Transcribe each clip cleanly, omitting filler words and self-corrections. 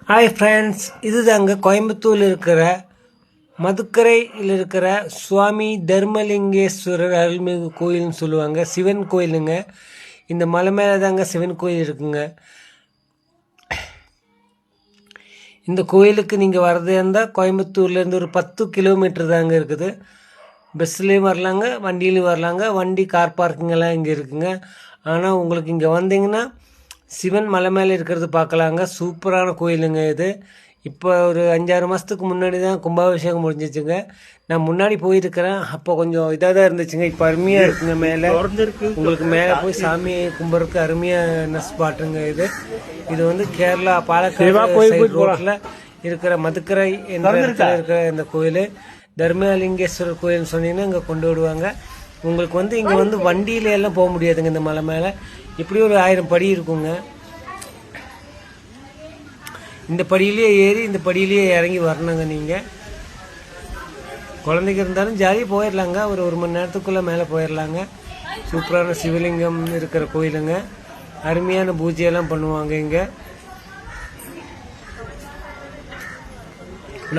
Hi friends, இதுதாங்க கோயம்புத்தூரில் இருக்கிற மதுக்கரையில் இருக்கிற சுவாமி தர்மலிங்கேஸ்வரர் அருள்மிகு கோயில்னு சொல்லுவாங்க. சிவன் கோயிலுங்க. இந்த மலை மேலே தாங்க சிவன் கோயில் இருக்குங்க. இந்த கோயிலுக்கு நீங்கள் வரது இருந்தால் கோயம்புத்தூர்லேருந்து ஒரு 10 கிலோமீட்டர் தாங்க இருக்குது. பஸ்லேயும் வரலாங்க, வண்டியிலையும் வரலாங்க. வண்டி கார் பார்க்கிங்கெல்லாம் இங்கே இருக்குங்க. ஆனால் உங்களுக்கு இங்கே வந்தீங்கன்னா சிவன் மலை மேலே இருக்கிறது பார்க்கலாங்க. சூப்பரான கோயிலுங்க இது. இப்போ ஒரு 5-6 மாதத்துக்கு முன்னாடி தான் கும்பாபிஷேகம் முடிஞ்சிச்சுங்க. நான் முன்னாடி போயிருக்கிறேன். அப்போ கொஞ்சம் இதாக தான் இருந்துச்சுங்க. இப்போ அருமையாக இருக்குங்க. மேலே உங்களுக்கு மேலே போய் சாமியை கும்பிட்றதுக்கு அருமையான ஸ்பாட்டுங்க இது. இது வந்து கேரளா பாலக்காடு ரோட்டில் இருக்கிற மதுக்கரை என்ற இடத்துல இருக்கிற இந்த கோயில் தர்மலிங்கேஸ்வரர் கோயில்னு சொன்னீங்கன்னா இங்கே கொண்டு விடுவாங்க. உங்களுக்கு வந்து இங்கே வந்து வண்டியில எல்லாம் போக முடியாதுங்க. இந்த மலை மேலே இப்படி ஒரு 1000 படி இருக்குங்க. இந்த படியிலேயே ஏறி இந்த படியிலேயே இறங்கி வரணுங்க. நீங்கள் குழந்தைங்க இருந்தாலும் ஜாலியாக போயிடலாங்க. ஒரு மணி நேரத்துக்குள்ளே மேலே போயிடலாங்க. சூப்பரான சிவலிங்கம் இருக்கிற கோயிலுங்க. அருமையான பூஜையெல்லாம் பண்ணுவாங்க இங்கே.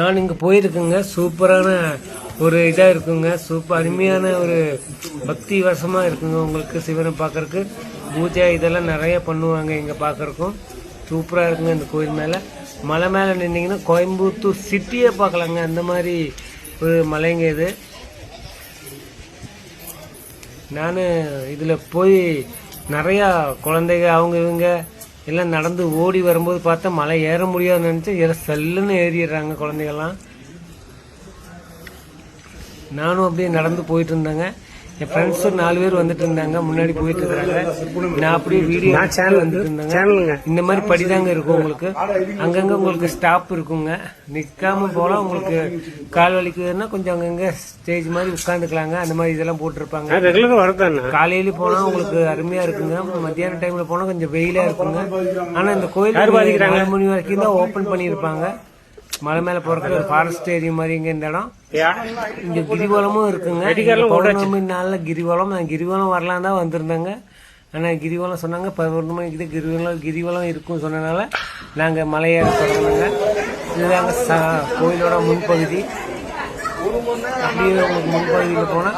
நான் இங்கே போயிருக்குங்க. சூப்பரான ஒரு இதாக இருக்குங்க. சூப்பர் அருமையான ஒரு பக்தி வசமாக இருக்குங்க. உங்களுக்கு சிவனை பார்க்குறக்கு பூஜை இதெல்லாம் நிறைய பண்ணுவாங்க. இங்கே பார்க்குறக்கும் சூப்பராக இருக்குங்க. இந்த கோயில் மேலே மலை மேலே நின்னீங்கன்னா கோயம்புத்தூர் சிட்டியை பார்க்கலாங்க. அந்த மாதிரி ஒரு மலைங்க இது. நான் இதில் போய் நிறையா குழந்தைங்க அவங்க இவங்க எல்லாம் நடந்து ஓடி வரும்போது பார்த்தா மலை ஏற முடியாதுன்னு நினச்சி செல்லுன்னு ஏறிடுறாங்க குழந்தைகள்லாம். நானும் அப்படியே நடந்து போயிட்டு இருந்தேங்க. என் ஃப்ரெண்ட்ஸ் ஒரு 4 பேர் வந்துட்டு இருந்தாங்க. முன்னாடி போயிட்டு இருக்கிறாங்க. நான் அப்படியே வீடியோ வந்துட்டு இருந்தேங்க. இந்த மாதிரி படிதாங்க இருக்கும். உங்களுக்கு அங்கங்க உங்களுக்கு ஸ்டாப் இருக்குங்க. நிற்காம போலாம். உங்களுக்கு கால் வலிக்குதுன்னா கொஞ்சம் அங்கங்க ஸ்டேஜ் மாதிரி உட்காந்துக்கலாங்க. அந்த மாதிரி இதெல்லாம் போட்டிருப்பாங்க. காலையில போனா உங்களுக்கு அருமையா இருக்குங்க. மத்தியான டைம்ல போனா கொஞ்சம் வெயிலா இருக்குங்க. ஆனா இந்த கோயில் 4 மணி வரைக்கும் தான் ஓபன் பண்ணியிருப்பாங்க. மலை மேல போறதுக்கு ஒரு ஃபாரஸ்ட் ஏரியா மாதிரி இங்க இந்த இடம். இங்க கிரிவலமும் இருக்குங்க. பௌர்ணமி நாள்ல கிரிவலம். நான் கிரிவலம் வரலாம் தான் வந்திருந்தேங்க. ஆனா கிரிவலம் சொன்னாங்க 11 மணிக்கு கிரிவலம் இருக்கும் சொன்னனால நாங்க மலையேற தொடங்கினாங்க. இதுதாங்க கோயிலோட முன்பகுதி. அப்படியே உங்களுக்கு முன்பகுதியில் போனா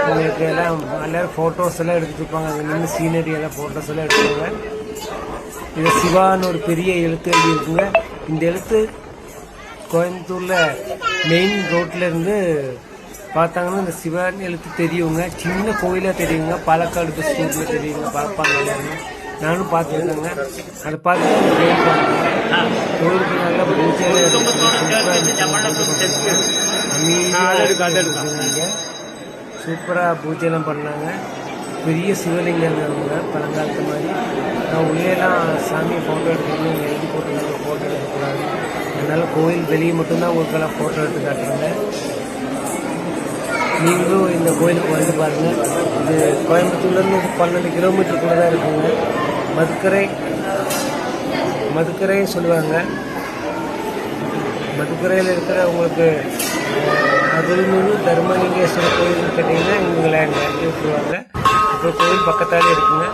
உங்களுக்கு எல்லாம் எல்லாரும் போட்டோஸ் எல்லாம் எடுத்துட்டு இருப்பாங்க. அங்க நின்று சீனரி எல்லாம் போட்டோஸ் எல்லாம் எடுத்துருவாங்க. இது சிவான்னு ஒரு பெரிய எழுத்து எழுதி இருக்குங்க. இந்த எழுத்து கோயம்புத்தூர்ல மெயின் ரோட்ல இருந்து பார்த்தாங்கன்னா இந்த சிவன் எழுத்து தெரியுங்க. சின்ன கோயிலா தெரியுங்க. பாலக்காடு பஸ் ரூட்ல தெரியுங்க. பார்ப்பாங்க எல்லாருமே. நானும் பார்த்துருக்கேங்க. அதை பார்த்து கோயிலுக்கு நல்லா பூஜையில சூப்பரா பூஜையெல்லாம் பண்ணாங்க. பெரிய சிவலிங்கம் பழங்காலத்து மாதிரி. நான் உள்ளேலாம் சாமியை ஃபோட்டோ எடுக்கணும் எழுதி போட்டுருந்தாங்க. ஃபோட்டோ எடுக்கக்கூடாது. அதனால கோயில் வெளியே மட்டும்தான் உங்களுக்கெல்லாம் ஃபோட்டோ எடுத்து காட்டுறாங்க. நீங்களும் இந்த கோயிலுக்கு வந்து பாருங்கள். இது கோயம்புத்தூர்லேருந்து 12 கிலோமீட்டருக்குள்ளே தான் இருக்குங்க. மதுக்கரைன்னு சொல்லுவாங்க. மதுக்கரையில் இருக்கிற உங்களுக்கு அருள்மிகு தர்மலிங்கேஸ்வரர் கோயில்னு கேட்டிங்கன்னா இவங்களை அங்கே இறக்கி விட்டுருவாங்க. அப்புறம் கோயில் பக்கத்தாலே இருக்குங்க.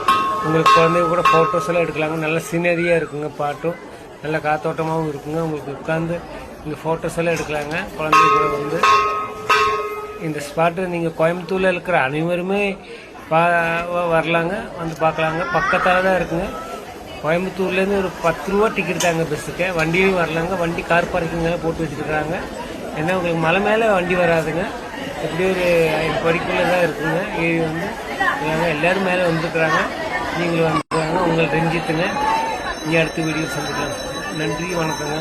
உங்களுக்கு குழந்தைங்க கூட ஃபோட்டோஸ் எல்லாம் எடுக்கலாங்க. நல்ல சீனரியாக இருக்குங்க. பாட்டும் நல்ல காத்தோட்டமாகவும் இருக்குங்க. உங்களுக்கு உட்காந்து இங்கே ஃபோட்டோஸ் எல்லாம் எடுக்கலாங்க. குழந்தைங்க கூட வந்து இந்த ஸ்பாட்டு நீங்கள் கோயம்புத்தூரில் இருக்கிற அனைவருமே வரலாங்க. வந்து பார்க்கலாங்க. பக்கத்தால் தான் இருக்குங்க. கோயம்புத்தூர்லேருந்து ஒரு 10 ரூபா டிக்கெட் தாங்க பஸ்ஸுக்கு. வண்டியிலையும் வரலாங்க. வண்டி கார் பார்க்கிங்கெல்லாம் போட்டு வச்சுருக்குறாங்க. ஏன்னா உங்களுக்கு மலை மேலே வண்டி வராதுங்க. எப்படி ஒரு 5 படிக்குள்ளே தான் இருக்குங்க. ஏறி வந்து எல்லோரும் மேலே வந்துருக்குறாங்க. நீங்களும் வந்துருக்காங்க. உங்களை ரஞ்சித்துங்க. இங்கே அடுத்த வீடியோ சந்திக்கலாம். நன்றி, வணக்கங்க.